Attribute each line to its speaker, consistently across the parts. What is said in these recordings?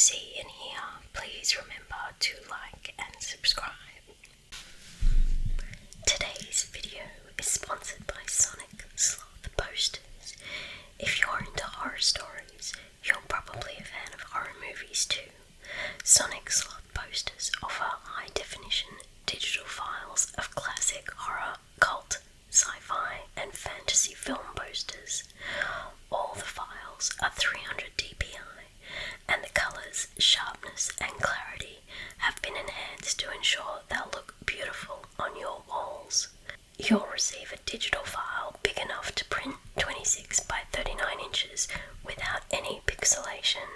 Speaker 1: see and hear, please remember to like and subscribe. Today's video is sponsored by Sonic Sloth Posters. If you're into horror stories, you're probably a fan of horror movies too. Sonic Sloth Posters offer high-definition digital files of classic horror, cult, sci-fi and fantasy film posters. All the files are 300 dpi and the colours, sharpness and clarity have been enhanced to ensure they'll look beautiful on your walls. You'll receive a digital file big enough to print 26 by 39 inches without any pixelation.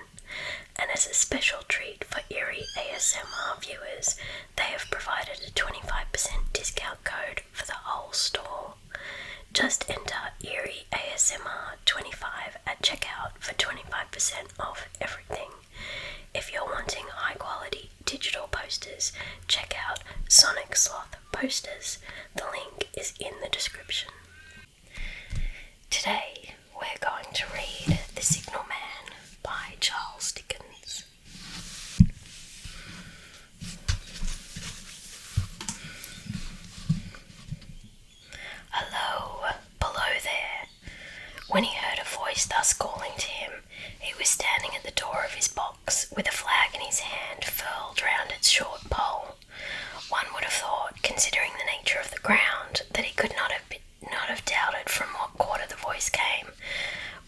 Speaker 1: And as a special treat for Eeries ASMR viewers, they have provided a 25% discount code for the whole store. Just enter Eeries ASMR 25 at checkout for 25% off everything. If you're wanting high quality digital posters, check out Sonic Sloth Posters. The link is in the description. Today we're going to read The Signal Man by Charles Dickens. Hello, below there. When he heard a voice thus calling to him, he was standing at the door of his box with a flag in his hand furled round its short pole. One would have thought, considering the nature of the ground, that he could not have doubted from what quarter the voice came,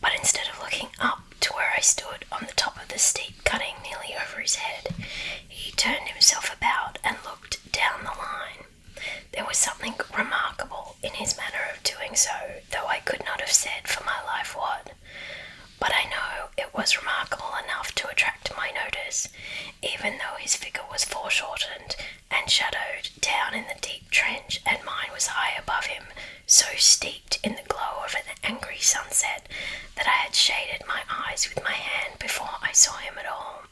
Speaker 1: but instead of looking up to where I stood on the top of the steep cutting nearly over his head, he turned himself about and looked down the line. There was something remarkable in his manner of doing so, though I could not have said for my life what. But I know it was remarkable enough to attract my notice, even though his figure was foreshortened and shadowed down in the deep trench, and mine was high above him, so steeped in the glow of an angry sunset that I had shaded my eyes with my hand before I saw him at all.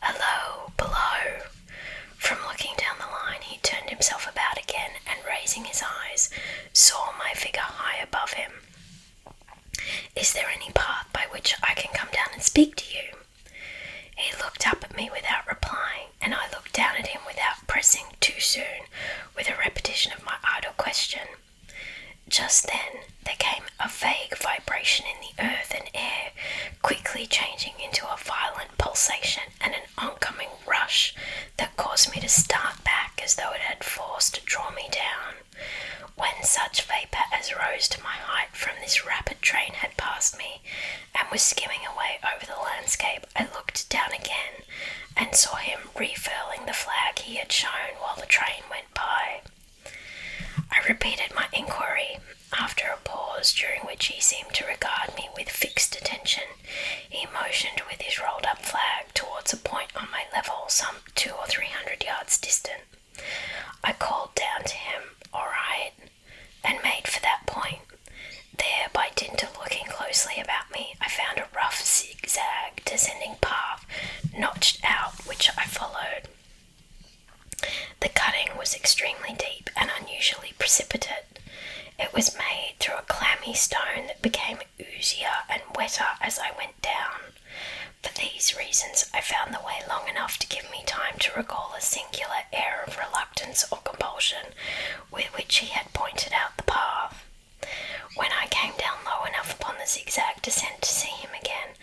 Speaker 1: Hello, below. From looking down the line, he turned himself about again and, raising his eyes, saw my figure high above him. Is there any path by which I can come down and speak to you? He looked up at me without replying, and I looked down at him without pressing too soon, with a repetition of my idle question. Just then there came a vague vibration in the earth and air, quickly changing into a violent pulsation and an oncoming rush that caused me to start back as though it had force to draw me down. When such vapour as rose to my height from this rapid train had passed me and was skimming away over the landscape, I looked down again and saw him refurling the flag he had shown while the train went by. I repeated my inquiry. After a pause, during which he seemed to regard me with fixed attention, he motioned with his rolled-up flag towards a point on my level some 200 or 300 yards distant. I called down to him, "All right," and made for that point. There, by dint of looking closely about me, I found a rough zigzag descending path notched out, which I followed. The cutting was extremely deep and unusually precipitate. It was made through a clammy stone that became oozier and wetter as I went down. For these reasons, I found the way long enough to give me time to recall a singular air of reluctance or compulsion with which he had pointed out the path. When I came down low enough upon the zigzag descent to see him again,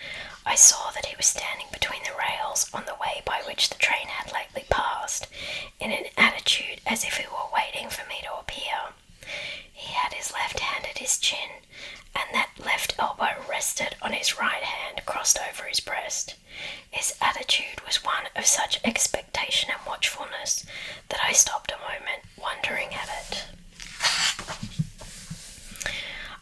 Speaker 1: I saw that he was standing between the rails on the way by which the train had lately passed, in an attitude as if he were waiting for me to appear. He had his left hand at his chin, and that left elbow rested on his right hand crossed over his breast. His attitude was one of such expectation and watchfulness that I stopped a moment, wondering at it.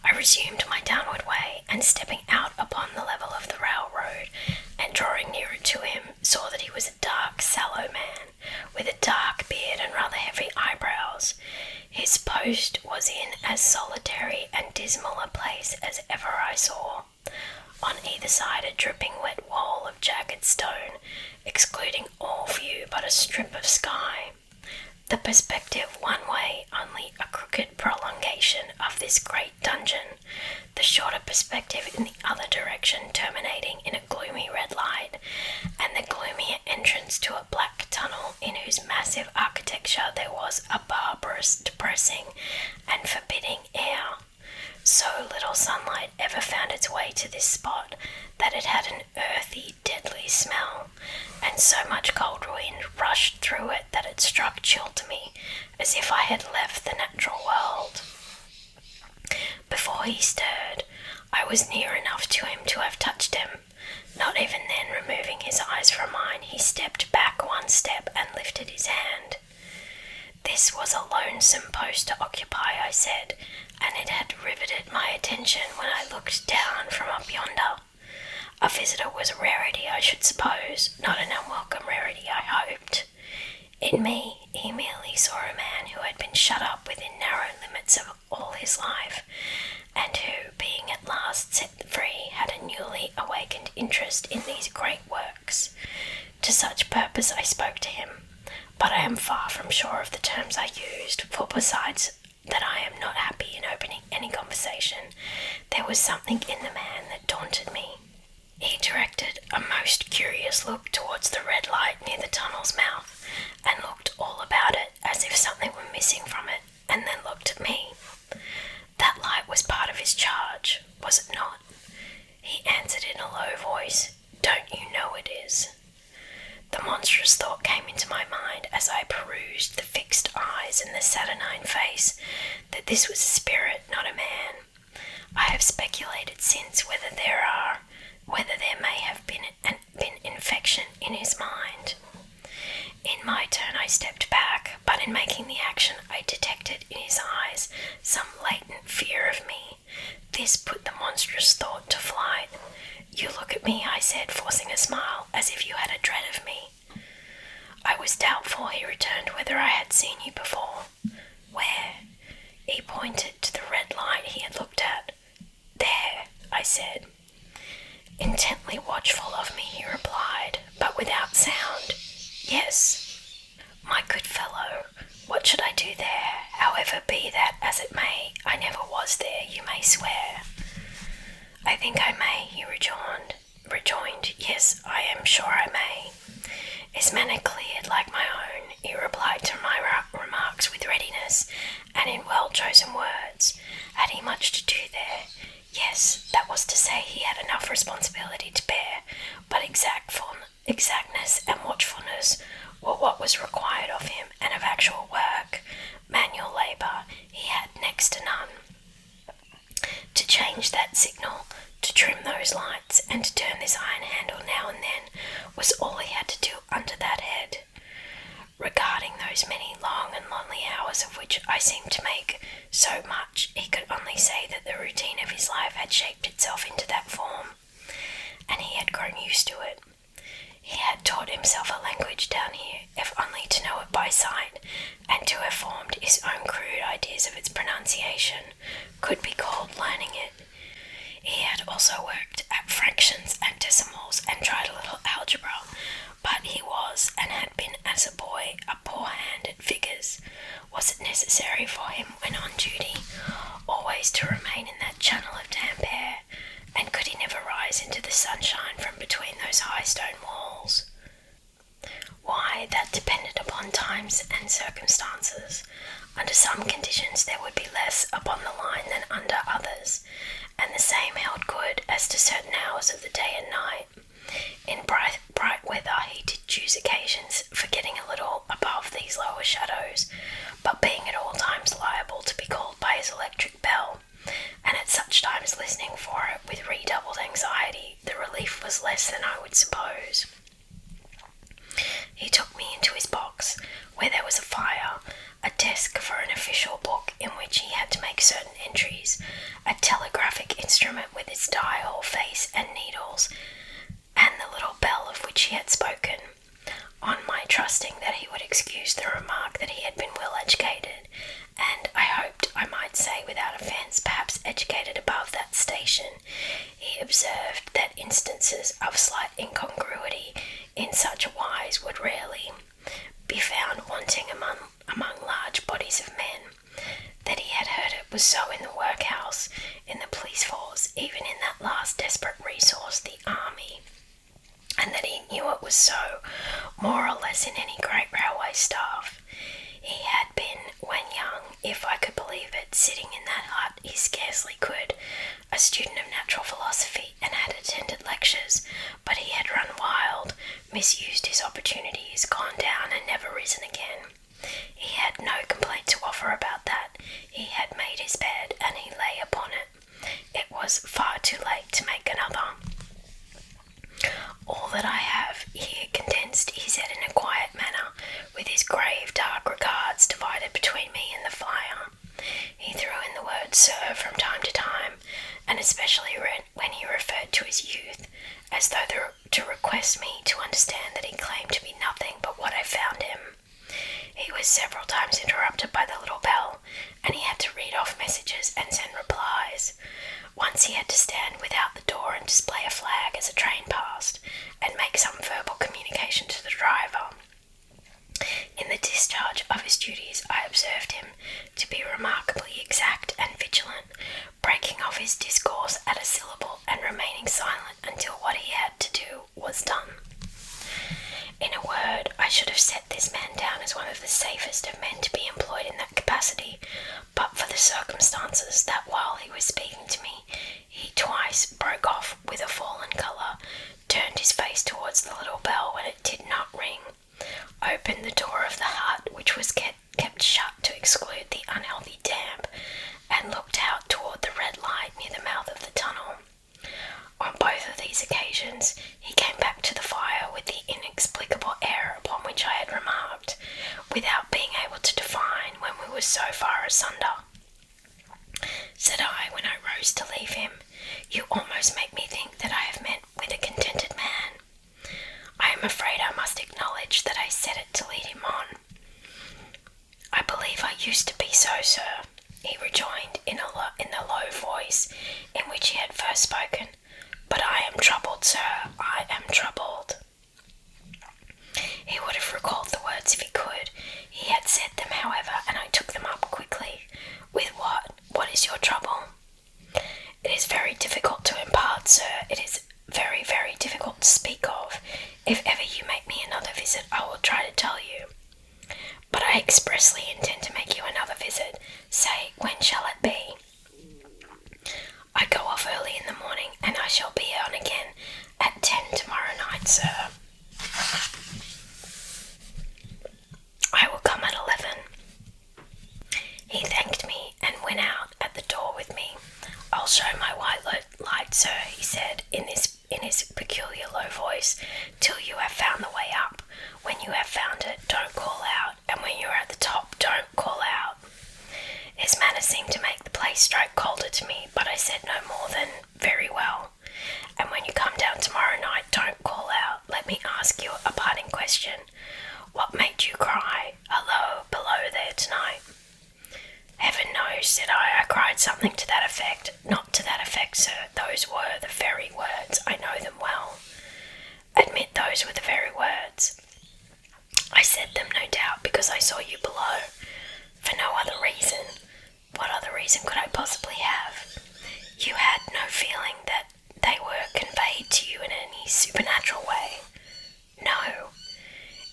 Speaker 1: I resumed my downward way, and stepping out upon the level of the railroad, and drawing nearer to him, saw that he was a dark, sallow man, with a dark beard and rather heavy eyebrows. His post was in as solitary and dismal a place as ever I saw. On either side a dripping wet wall of jagged stone, excluding all view but a strip of sky. The perspective one way only a crooked prolongation of this great dungeon, the shorter perspective in the other direction terminating in a gloomy red light, and the whose massive architecture there was a barbarous, depressing, and forbidding air. So little sunlight ever found its way to this spot that it had an earthy, deadly smell, and so much cold wind rushed through it that it struck chill to me, as if I had left the natural world. Before he stirred, I was near enough to him to have touched him. Not even then, removing his eyes from mine, he stepped back one step and lifted his hand. This was a lonesome post to occupy, I said, and it had riveted my attention when I looked down from up yonder. A visitor was a rarity, I should suppose, not an unwelcome rarity, I hoped. In me, he merely saw a man who had been shut up within narrow limits of all his life, and who, being at last set free, had a newly awakened interest in these great works. To such purpose I spoke to him, but I am far from sure of the terms I used, for besides that I am not happy in opening any conversation, there was something in the man that daunted me. He directed a most curious look towards the red light near the tunnel's mouth, and looked all about it as if something were missing from it, and then looked at me. That light was part of his charge, was it not? He answered in a low voice, "Don't you know it is?" The monstrous thought came into my mind as I perused the fixed eyes and the saturnine face, that this was a spirit, not a man. I have speculated since whether there may have been infection in his mind. In my turn I stepped back, but in making the action I detected in his eyes some latent fear of me. This put the monstrous thought to flight. "You look at me," I said, forcing a smile, "as if you had a dread of me." I was doubtful, he returned, whether I had seen you before. "Where?" He pointed to the red light he had looked at. "There," I said. Intently watchful of me, he replied, but without sound, "Yes." "My good fellow, what should I do there? However, be that as it may, I never was there, you may swear." "I think I may," he rejoined. "Yes, I am sure I may." His manner cleared like my own. He replied to my remarks with readiness, and in well-chosen words. Had he much to do there? Yes, that was to say, he had enough responsibility to bear, but exactness and watchfulness were what was required of him, and of actual work, manual labour, he had next to none. To change that signal, to trim those lights, and to turn this iron handle now and then, was all he had to do under that head. Regarding those many long and lonely hours of which I seemed to make so much, he could only say that the routine of his life had shaped itself into that form, and he had grown used to it. He had taught himself a language down here, if only to know it by sight, and to have formed his own crude ideas of its pronunciation could be called learning it. He had also worked at fractions and decimals and tried a little algebra, but he was, and had been as a boy, a poor hand at figures. Was it necessary for him, when on duty, always to remain in that channel of damp air, and could he never rise into the sunshine from between those high stone walls? Why, that depended upon times and circumstances. Under some conditions there would be less upon the line than under others, and the same held good as to certain hours of the day and night. In bright weather he did choose occasions for getting a little above these lower shadows, but being at all times liable to be called by his electric bell, and at such times listening for it with redoubled anxiety, the relief was less than I would suppose. He took me into his box, where there was a fire, a desk for an official book in which he had to make certain entries, a telegraphic instrument with its dial, face, and needles, and the little bell of which he had spoken. On my trusting that he would excuse the remark that he had been well educated, and I hoped I might say without offence, perhaps educated above that station, he observed that instances of slight incongruity in such a wise would rarely be found wanting among large bodies of men, that he had heard it was so in the workhouse, in the police force, even in that last desperate resource, the army, and that he knew it was so, more or less, in any great railway staff. He had been, when young, if I could believe it, sitting in that hut he scarcely could, a student of natural philosophy, and had attended lectures, but he had run wild, misused his opportunities, gone down and never risen again. He had no complaint to offer about that. He had made his bed, and he lay upon it. It was far too late to make another. All that I have here condensed, he said in a quiet manner, with his grave dark regards divided between me and the fire. He threw in the word sir from time to time, and especially when he referred to his youth, as though to request me to understand that he claimed to be nothing but what I found him. He was several times interrupted by the little bell, and he had to read off messages and send replies. Once he had to stand without the door and display a flag as a train passed, and make some verbal communication to the driver. In the discharge of his duties, I observed him to be remarkably exact and vigilant, breaking off his discourse at a syllable and remaining silent until what he had to do was done. In a word, I should have set this man down as one of the safest of men to be employed in that capacity, but for the circumstances that while he was speaking to me, he twice broke off with a fallen colour, turned his face towards the little bell when it did not ring, opened the door of the hut, which was kept shut to exclude the unhealthy damp, and looked out toward the red light near the mouth of the tunnel. On both of these occasions, he came back to the fire with the inexplicable air upon which I had remarked, without being able to define when we were so far asunder. Said I, when I rose to leave him, "You almost make me think that I have met with a contented man." I am afraid I must acknowledge that I said it to lead him on. "I believe I used to be so, sir," he rejoined in the low voice in which he had first spoken. "But I am troubled, sir, I am troubled." He would have recalled the words if he could. He had said them, however, and I took them up quickly. "With what? What is your trouble?" "It is very difficult to impart, sir. It is very, very difficult to speak of. If ever you make me another visit, I will try to tell you." "But I expressly intend to make you another visit. Say, when shall it be?" "I go off early in the morning, and I shall be on again at 10 tomorrow night, sir." "I will come at 11. He thanked me and went out at the door with me. "I'll show my white light, sir," he said in his peculiar low voice, "till you have found the way up. When you have found it, don't call out, and when you are at the top, don't call out." His manner seemed to make the place strike colder to me, but I said no more than, "Very well. And when you come down tomorrow night, don't call out. Let me ask you a parting question. What made you cry, 'Hello, below there tonight'?" "Heaven knows," said I cried something to that effect. "Not to that effect, sir. Those were the very words. I know them well." "Admit those were the very words." "I said them, no doubt, because I saw you below. For no other reason. What other reason could I possibly have?" "You had no feeling that they were conveyed to you in any supernatural way?" "No."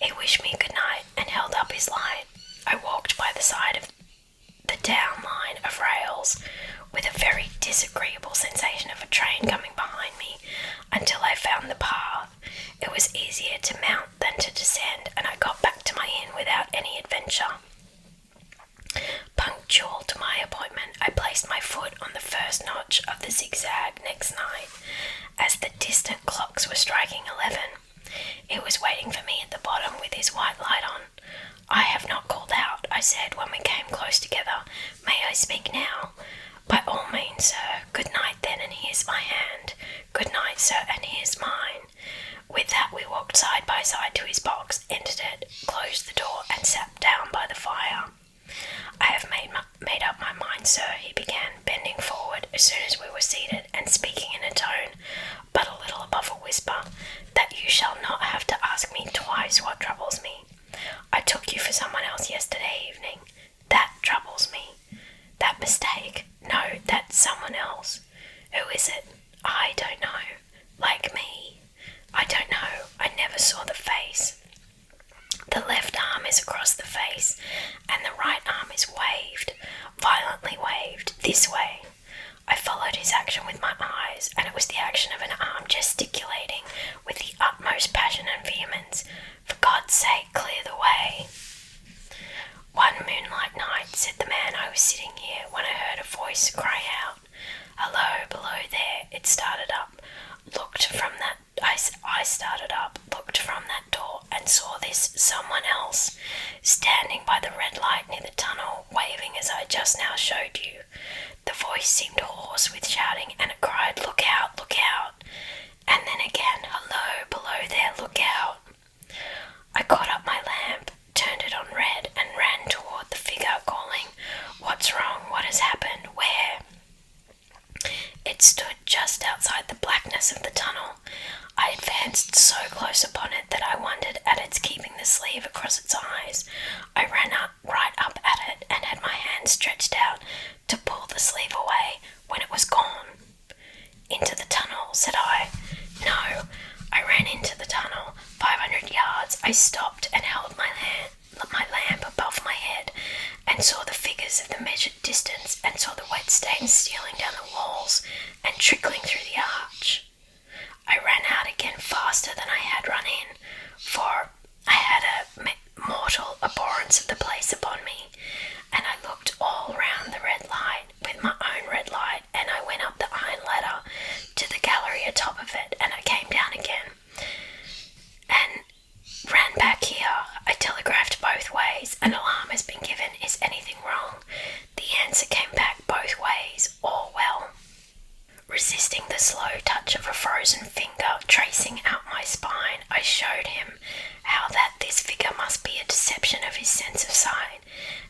Speaker 1: He wished me good night and held up his light. I walked by the side of the down line of rails with a very disagreeable sensation of a train coming behind me until I found the path. It was easier to mount than to descend, and I got back to my inn without any adventure. Punctual to my appointment, I placed my foot on the first notch of the zigzag next night, as the distant clocks were striking 11. He was waiting for me at the bottom with his white light on. "I have not called out," I said when we came close together. "May I speak now?" "By all means, sir. Good night, then, and here's my hand." "Good night, sir, and here's mine." With that we walked side by side to his box, entered it, closed the door, and sat down by the fire. "I have made up my mind, sir," he began, bending forward as soon as we were seated, and speaking in a tone but a little above a whisper, "that you shall not have to ask me twice what troubles me. I took you for someone else yesterday evening. That troubles me. That mistake. No, that's someone else. Who is it? I don't know. Like me. I don't know. I never saw the face. The left arm is across glanced so close upon it that I wondered at its keeping the sleeve across its eyes. I ran right up at it and had my hand stretched out to pull the sleeve away when it was gone. "Into the tunnel," said I. "No, I ran into the tunnel. 500 yards. I stopped and held my lamp above my head and saw the figures of the measured distance and saw the wet stains stealing down the walls and trickling through the arch. I ran out again faster than I had run in, for I had a mortal abhorrence of the place upon me, and I looked all round the red light with my own red light, and I went up the iron ladder to the gallery atop of it, and I came down again and ran back here. I telegraphed both ways. An alarm has been given. Is anything wrong? The answer came back both ways. All well. Resisting the slow touch of a frozen finger tracing out my spine, I showed him how that this figure must be a deception of his sense of sight,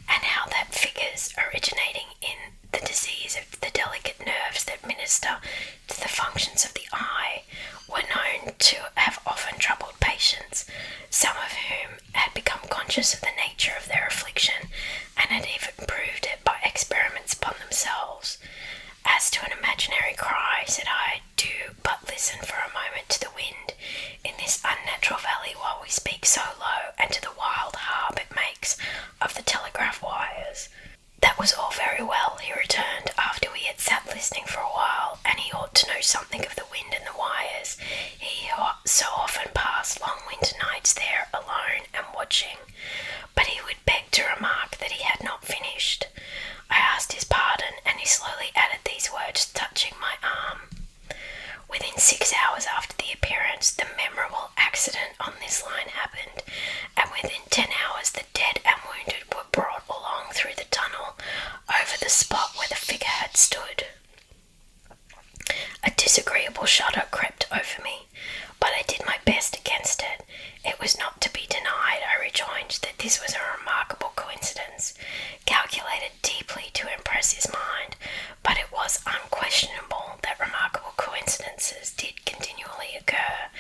Speaker 1: and how that figures originating in the disease of the delicate nerves that minister to the functions of the eye were known to have often troubled patients, some of whom had become conscious of the nature of their affliction and had even proved it by experiments upon themselves. As to an imaginary cry, said I, do but listen for a moment to the wind in this unnatural valley while we speak so low, and to the wild harp it makes of the telegraph wires. That was all very well, he returned, after we had sat listening for a while, and he ought to know something of the wind and the wires. He so often passed long winter nights there alone and watching. But he would beg to remark that he had not finished. I asked his pardon, and he slowly added these words, touching my arm. Within 6 hours after the appearance, the memorable accident on this line happened, and within 10 hours the dead and wounded were brought along through the tunnel over the spot where the figure had stood. A disagreeable shudder crept over me, but I did my best against it. It was not to be denied, I rejoined, that this was a remarkable coincidence, calculated deeply to impress his mind, but it was unquestionable that remarkable coincidences did continually occur,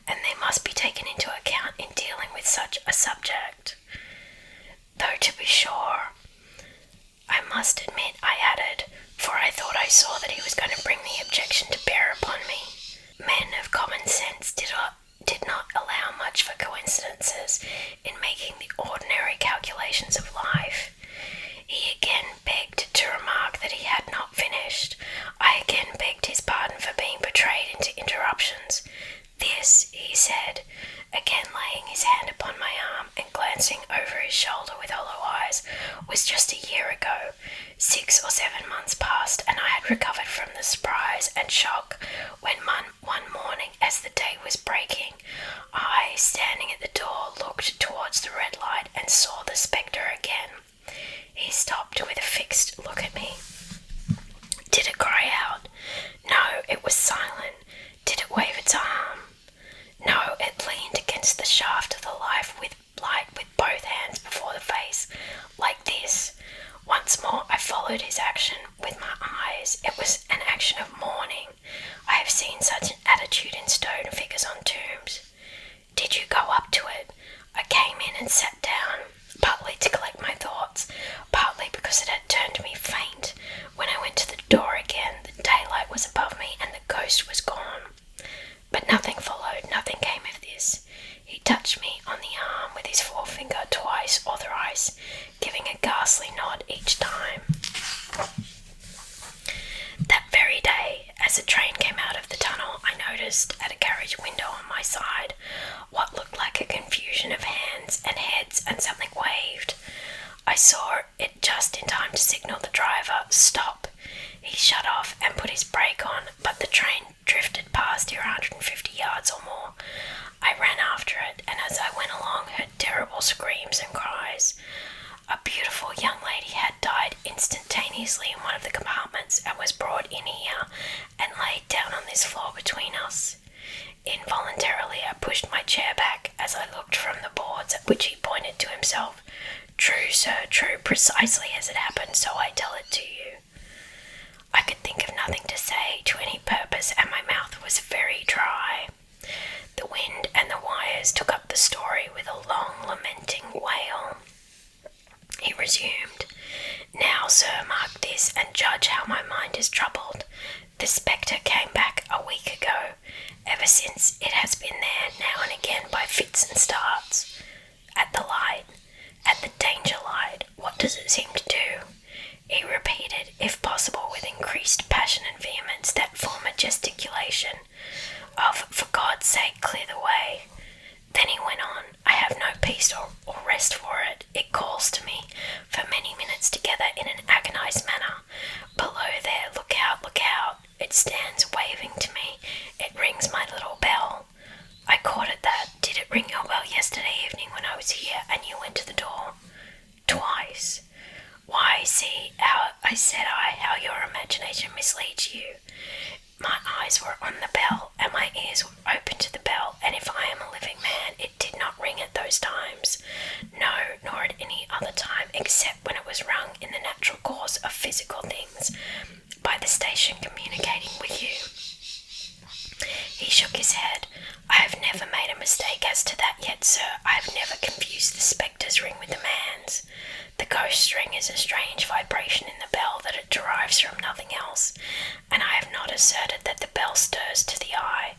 Speaker 1: and they must be taken into account in dealing with such a subject. Though, to be sure, I must admit, I added, for I thought I saw that he was going to bring the objection to bear upon me, men of common sense did not allow much for coincidences in making the ordinary calculations of life. He again begged to remark that he had not finished. I again begged his pardon for being betrayed into interruptions. This, he said, again laying his hand upon my arm and glancing over his shoulder with hollow eyes, was just a year ago. 6 or 7 months passed, and I had recovered from the surprise and shock when one morning, as the day was breaking, I, standing at the door, looked towards the red light and saw the spectre again. He stopped with a fixed look at me. Did it cry out? No, it was silent. Did it wave its arm? No, it leaned against the shaft of the light with both hands before the face, like this. Once more I followed his action with my eyes. It was an action of mourning. I have seen such an attitude in stone figures on tombs. Did you go up to it? I came in and sat down, partly to collect my thoughts, partly because it had turned me faint. When I went to the door again, the daylight was above me and the ghost was gone. But nothing followed, nothing came of this. He touched me on the arm with his forefinger twice or thrice, giving a ghastly nod each time. That very day, as the train came out of the tunnel, I noticed at a carriage window on my side what looked like a confusion of hands and heads, and something waved. I saw it just in time to signal the driver, "Stop." He shut off and put his brake on, but the train drifted past here 150 yards or more. I ran after it, and as I went along heard terrible screams and cries. A beautiful young lady had died instantaneously in one of the compartments and was brought in here and laid down on this floor between us. Involuntarily I pushed my chair back as I looked from the boards, at which he pointed to himself. "True, sir, true, precisely as it happened, so I tell it to you." I could think of nothing to say to any purpose, and my mouth was very dry. The Squires took up the story with a long lamenting wail. He resumed, "Now, sir, mark this, and judge how my mind is troubled. The spectre came back a week ago. Ever since, it has been there now and again by fits and starts. At the light, at the danger light, what does it seem to do?" He repeated, if possible with increased passion and vehemence, that former gesticulation of, "For God's sake, clear the way." Then he went on, "I have no peace or rest for it. It calls to me for many minutes together in an agonized manner. Below there, look out, look out. It stands waving to me. It rings my little bell." I caught at that. "Did it ring your bell yesterday evening when I was here and you went to the door?" "Twice." "Why, see how," how your imagination misleads you. My eyes were on the bell and my ears were open to the bell, and if I am a living man, it did not ring at those times. No, nor at any other time except when it was rung in the natural course of physical things by the station communicating with you." He shook his head. "I have never made a mistake as to that yet, sir. I have never confused the spectre's ring with the man's. The ghost's ring is a strange vibration in the bell that it derives from nothing else, and I have not asserted that the bell stirs to the eye.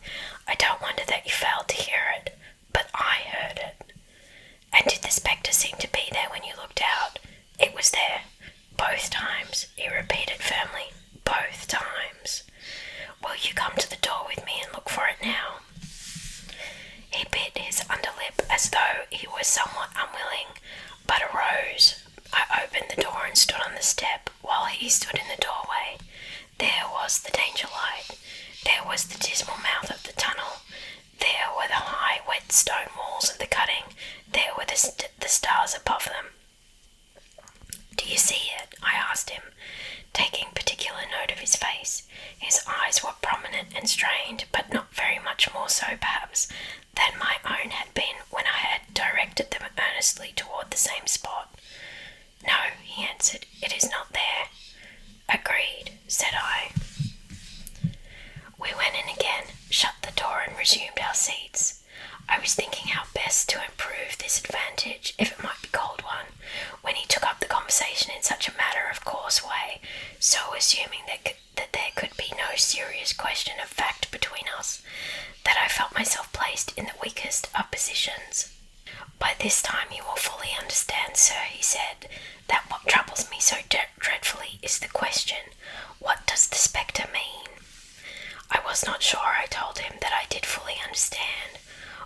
Speaker 1: I don't wonder that you failed to hear it, but I heard it." "And did the spectre seem to be there when you looked out?" "It was there. Both times," he repeated firmly. "Both times." "Will you come to the door with me and look for it now?" He bit his underlip as though he was somewhat unwilling, but arose. I opened the door and stood on the step while he stood in the doorway. There was the danger light. There was the dismal mouth of the tunnel. There were the high, wet stone walls of the cutting. There were the stars above them. "Do you see it?" I asked him, taking particular note of his face. His eyes were prominent and strained, but not very much more so, perhaps, than my own had been when I had directed them earnestly toward the same spot. "No," he answered, "it is not there." "Agreed," said I. We went in again, shut the door and resumed our seats. I was thinking how best to improve this advantage, if it might be called one, when he took up the conversation in such a matter-of-course way, so assuming that there could be no serious question of fact between us, that I felt myself placed in the weakest of positions. "By this time you will fully understand, sir," he said, "that what troubles me so dreadfully is the question, what does the spectre mean?" I was not sure, I told him, that I did fully understand.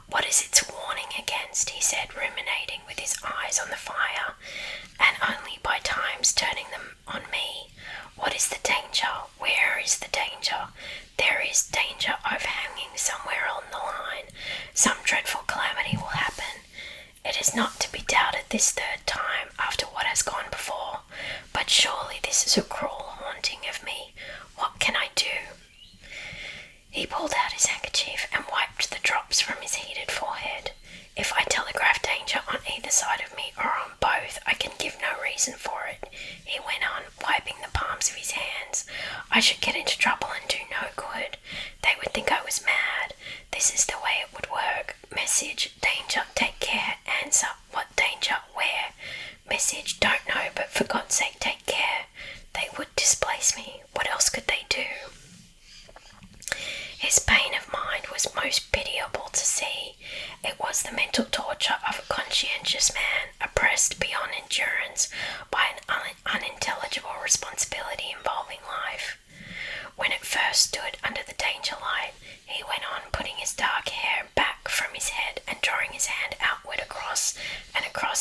Speaker 1: "What is its warning against?" he said, ruminating with his eyes on the fire, and only by times turning them on me. "What is the danger? Where is the danger? There is danger overhanging somewhere on the line. Some dreadful calamity will happen. It is not to be doubted this third time after what has gone before, but surely this is a cruel haunting of me. What can I do?" He pulled out his handkerchief and wiped the drops from his heated forehead. "If I telegraph danger on either side of me or on both, I can give no reason for it," he went on, wiping the palms of his hands. "I should get into trouble and do no good. They would think I was mad. This is the way it would work. Message, danger, take care, answer, what danger, where? Message, don't know, but for God's sake take care. They would displace me. What else could they do?" His pain of mind was most pitiable to see. It was the mental torture of a conscientious man, oppressed beyond endurance by an unintelligible responsibility involving life. When it first stood under the danger light, he went on putting his dark hair back from his head and drawing his hand outward across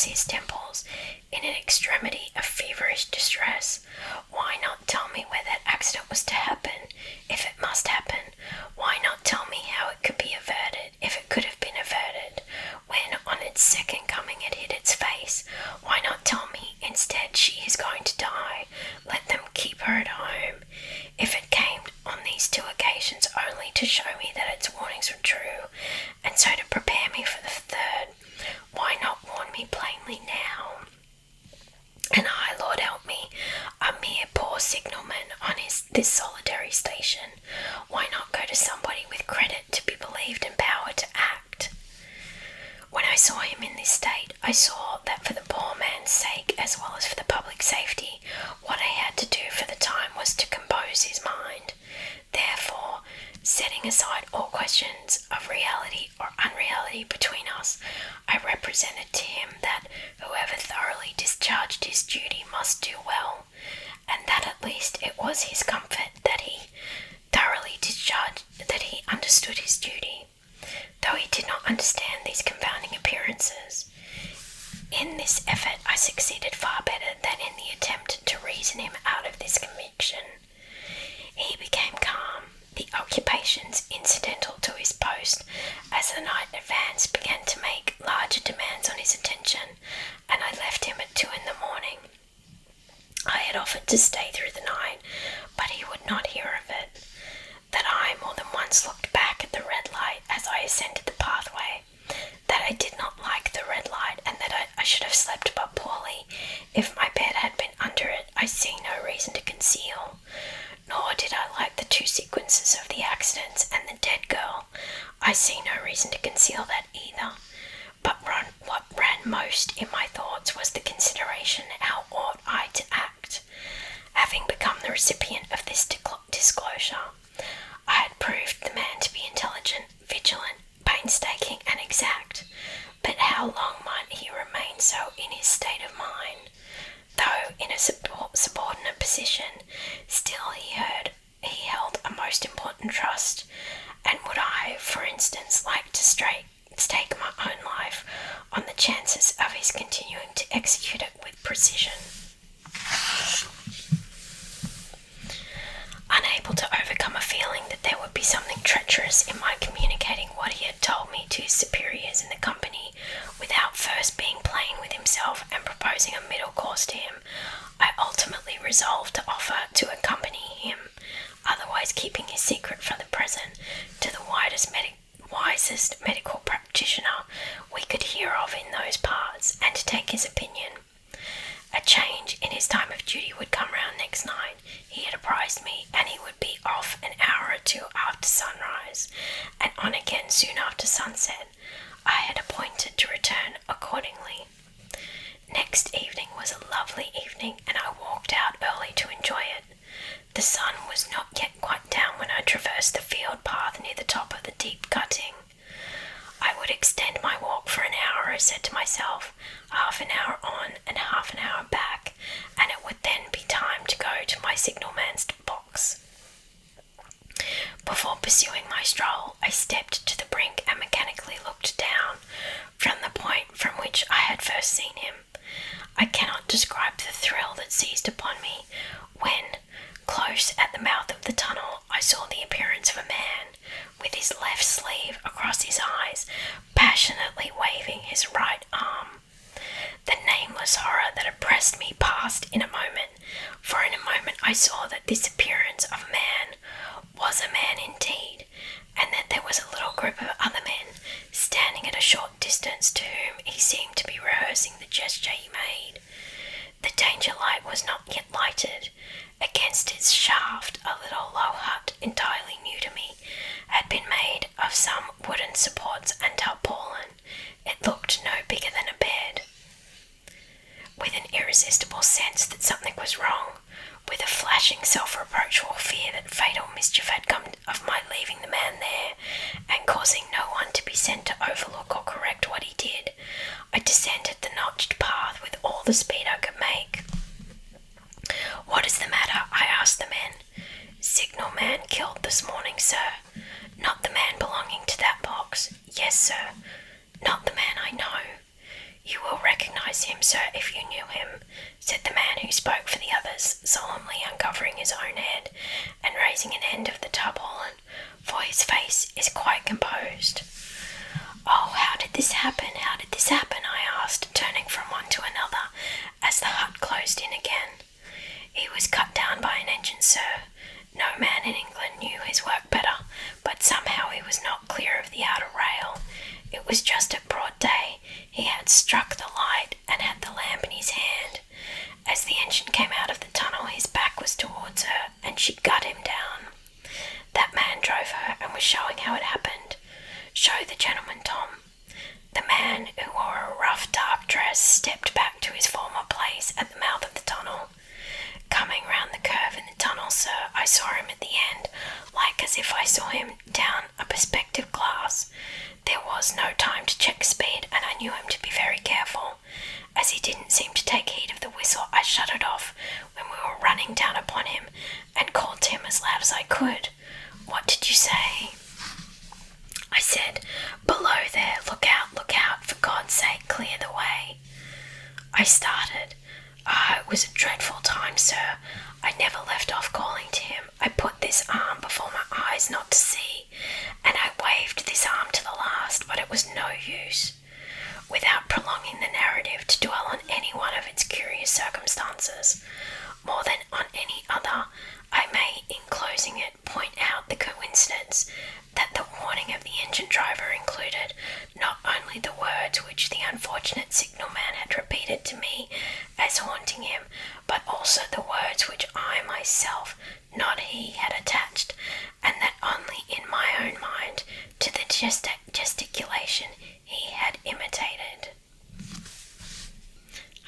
Speaker 1: his temples in an extremity of feverish distress. Why not tell me where that accident was to happen, if it must happen? Why not tell me how it could be averted, if it could have been averted, when on its second coming it hit its face? Why not tell me instead she is going to die? Let them keep her at home. If it came on these two occasions only to show me that its warnings were true, I saw him in this state, I saw that for the poor man's sake, as well as for the public safety, what I had to do for the time was to compose his mind. Therefore, setting aside all questions of reality or unreality between us, I represented to him that whoever thoroughly discharged his duty must do well, and that at least it was his comfort that he thoroughly discharged, that he understood his duty, though he did not understand these confounding appearances. In this effort I succeeded far better than in the attempt to reason him out of this conviction. He became calm. The occupations incidental to his post as the night advanced began to make larger demands on his attention, and I left him at 2 in the morning. I had offered to stay through the night, but he would not hear of it. That I more than once looked back at the red light as I ascended the pathway, that I did not like the red light, and that I should have slept but poorly if my bed had been under it, I see no reason to conceal. Nor did I like the 2 sequences of the accidents and the dead girl. I see no reason to conceal that either. But what ran most in my thoughts was the consideration how ought I to act. Having become the recipient of this disclosure, I had proved the man to be intelligent, vigilant, painstaking, and exact. But how long might he remain so in his state of mind? Though in a subordinate position, still he held a most important trust, and would I, for instance, like to stake my own life on the chances of his continuing to execute it with precision? Unable to overcome a feeling that there would be something treacherous in my communicating what he had told me to his superiors in the company, without first being plain with himself and proposing a middle course to him, I ultimately resolved to offer to accompany him, otherwise keeping his secret for the present, to the wisest medical practitioner we could hear of in those parts, and to take his opinion. A change in his time of duty would come round next night, he had apprised me, and he would be off an hour or 2 after sunrise, and on again soon after sunset. I had appointed to return accordingly. Next evening was a lovely evening, and I walked out early to enjoy it. The sun was not yet quite down when I traversed the field path near the top of the deep cutting. I would extend my walk for an hour, I said to myself, half an hour on and half an hour back, and it would then be time to go to my signalman's box. Before pursuing my stroll, I stepped to the brink and mechanically looked down from the point from which I had first seen him. I cannot describe the thrill that seized upon me when, close at the mouth of the tunnel, I saw the appearance of a man, with his left sleeve across his eyes, passionately waving his right arm. The nameless horror that oppressed me passed in a moment, for in a moment I saw that this appearance of a man was a man indeed, and that there was a little group of other men standing at a short distance to whom he seemed to be rehearsing the gesture he made. The danger light was not yet lighted. Against its shaft a little low hut, entirely new to me, had been made of some wooden supports and tarpaulin. It looked no bigger than a bed. With an irresistible sense that something was wrong, with a flashing self-reproachful fear that fatal mischief had come of my leaving the man there, and causing no one to be sent to overlook or correct what he did, I descended the notched path with all the speed I could make. "What is the matter?" I asked the men. "Signal man killed this morning, sir." "Not the man belonging to that box?" "Yes, sir." "Not the man I know?" "You will recognize him, sir, if you knew him," said the man who spoke for the others, solemnly uncovering his own head and raising an end of the tarpaulin, for his face is quite composed. "Oh, how did this happen? How did this happen?" I asked, turning from one to another as the hut closed in again. "He was cut down by an engine, sir. No man in England knew his work better, but somehow he was not clear of the outer rail. It was just at broad day. He had struck the light and had the lamp in his hand. As the engine came out of the tunnel, his back was towards her, and she gut him down. That man drove her and was showing how it happened. Show the gentleman, Tom." The man, who wore a rough dark dress, stepped back to his former place at the mouth of the tunnel. Coming round the curve in the tunnel, sir, I saw him at the end, like as if I saw him down a perspective glass. There was no time to check speed, and I knew him to be very careful. As he didn't seem to take heed of the whistle, I shut it off when we were running down upon him, and called to him as loud as I could. What did you say? I said, below there, look out, for God's sake, clear the way. I started. It was a dreadful time, sir. I never left off calling to him. I put this arm before my eyes not to see, and I waved this arm to the last, but it was no use. Without prolonging the narrative to dwell on any one of its curious circumstances, more than on any other, I may, in closing it, point out the coincidence that the warning of the engine driver included not only the words which the unfortunate signal man had repeated to me as haunting him, but also the words which I myself, not he, had attached, and that only in my own mind, to the gesticulation he had imitated.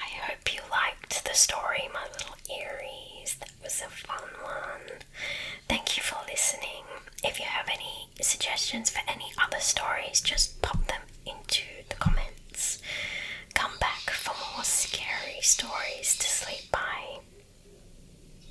Speaker 1: I hope you liked the story, my little Eeries. That was a fun one. Thank you for listening. If you have any suggestions for any other stories, just